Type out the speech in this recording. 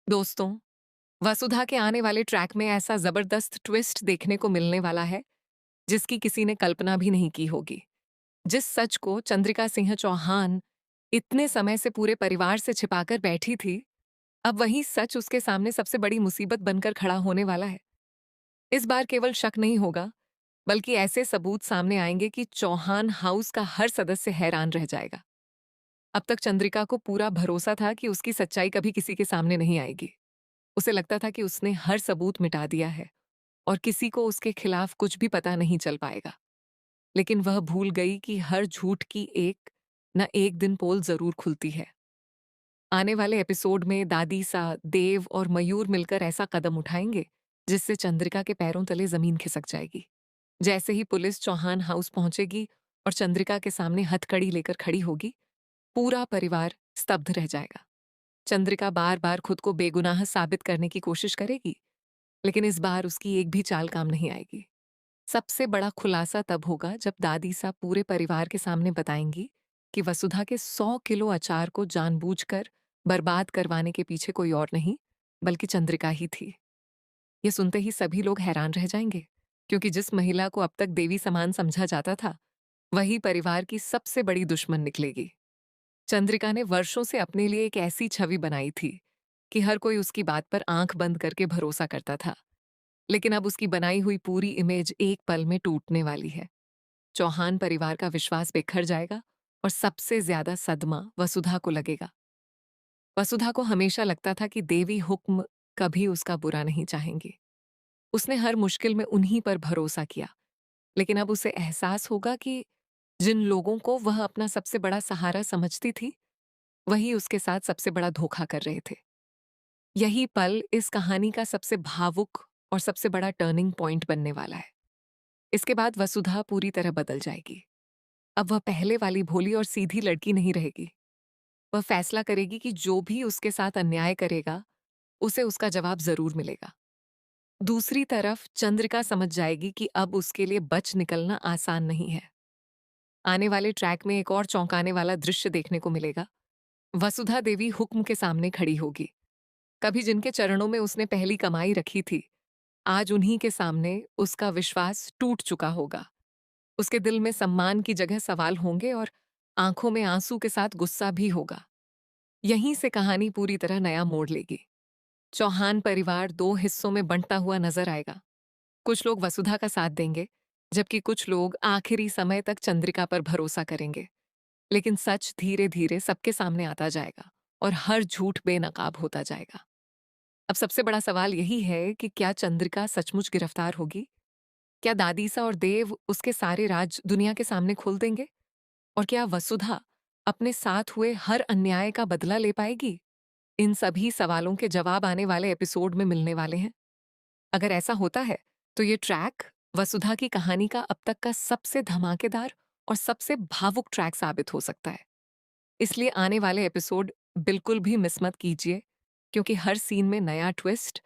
दोस्तों, वसुधा के आने वाले ट्रैक में ऐसा जबरदस्त ट्विस्ट देखने को मिलने वाला है जिसकी किसी ने कल्पना भी नहीं की होगी। जिस सच को चंद्रिका सिंह चौहान इतने समय से पूरे परिवार से छिपाकर बैठी थी, अब वही सच उसके सामने सबसे बड़ी मुसीबत बनकर खड़ा होने वाला है। इस बार केवल शक नहीं होगा, बल्कि ऐसे सबूत सामने आएंगे कि चौहान हाउस का हर सदस्य हैरान रह जाएगा। अब तक चंद्रिका को पूरा भरोसा था कि उसकी सच्चाई कभी किसी के सामने नहीं आएगी। उसे लगता था कि उसने हर सबूत मिटा दिया है और किसी को उसके खिलाफ कुछ भी पता नहीं चल पाएगा। लेकिन वह भूल गई कि हर झूठ की एक न एक दिन पोल जरूर खुलती है। आने वाले एपिसोड में दादी सा, देव और मयूर मिलकर ऐसा कदम उठाएंगे जिससे चंद्रिका के पैरों तले जमीन खिसक जाएगी। जैसे ही पुलिस चौहान हाउस पहुंचेगी और चंद्रिका के सामने हथकड़ी लेकर खड़ी होगी, पूरा परिवार स्तब्ध रह जाएगा। चंद्रिका बार बार खुद को बेगुनाह साबित करने की कोशिश करेगी, लेकिन इस बार उसकी एक भी चाल काम नहीं आएगी। सबसे बड़ा खुलासा तब होगा जब दादी साहब पूरे परिवार के सामने बताएंगी कि वसुधा के 100 किलो अचार को जानबूझकर बर्बाद करवाने के पीछे कोई और नहीं, बल्कि चंद्रिका ही थी। ये सुनते ही सभी लोग हैरान रह जाएंगे, क्योंकि जिस महिला को अब तक देवी समान समझा जाता था, वही परिवार की सबसे बड़ी दुश्मन निकलेगी। चंद्रिका ने वर्षों से अपने लिए एक ऐसी छवि बनाई थी कि हर कोई उसकी बात पर आंख बंद करके भरोसा करता था। लेकिन अब उसकी बनाई हुई पूरी इमेज एक पल में टूटने वाली है। चौहान परिवार का विश्वास बिखर जाएगा और सबसे ज्यादा सदमा वसुधा को लगेगा। वसुधा को हमेशा लगता था कि देवी हुक्म कभी उसका बुरा नहीं चाहेंगी। उसने हर मुश्किल में उन्हीं पर भरोसा किया, लेकिन अब उसे एहसास होगा कि जिन लोगों को वह अपना सबसे बड़ा सहारा समझती थी, वही उसके साथ सबसे बड़ा धोखा कर रहे थे। यही पल इस कहानी का सबसे भावुक और सबसे बड़ा टर्निंग पॉइंट बनने वाला है। इसके बाद वसुधा पूरी तरह बदल जाएगी। अब वह पहले वाली भोली और सीधी लड़की नहीं रहेगी। वह फैसला करेगी कि जो भी उसके साथ अन्याय करेगा, उसे उसका जवाब जरूर मिलेगा। दूसरी तरफ चंद्रिका समझ जाएगी कि अब उसके लिए बच निकलना आसान नहीं है। आने वाले ट्रैक में एक और चौंकाने वाला दृश्य देखने को मिलेगा। वसुधा देवी हुक्म के सामने खड़ी होगी। कभी जिनके चरणों में उसने पहली कमाई रखी थी, आज उन्हीं के सामने उसका विश्वास टूट चुका होगा। उसके दिल में सम्मान की जगह सवाल होंगे और आंखों में आंसू के साथ गुस्सा भी होगा। यहीं से कहानी पूरी तरह नया मोड़ लेगी। चौहान परिवार दो हिस्सों में बंटता हुआ नजर आएगा। कुछ लोग वसुधा का साथ देंगे, जबकि कुछ लोग आखिरी समय तक चंद्रिका पर भरोसा करेंगे। लेकिन सच धीरे धीरे सबके सामने आता जाएगा और हर झूठ बेनकाब होता जाएगा। अब सबसे बड़ा सवाल यही है कि क्या चंद्रिका सचमुच गिरफ्तार होगी? क्या दादीसा और देव उसके सारे राज दुनिया के सामने खोल देंगे? और क्या वसुधा अपने साथ हुए हर अन्याय का बदला ले पाएगी? इन सभी सवालों के जवाब आने वाले एपिसोड में मिलने वाले हैं। अगर ऐसा होता है, तो ये ट्रैक वसुधा की कहानी का अब तक का सबसे धमाकेदार और सबसे भावुक ट्रैक साबित हो सकता है। इसलिए आने वाले एपिसोड बिल्कुल भी मिस मत कीजिए, क्योंकि हर सीन में नया ट्विस्ट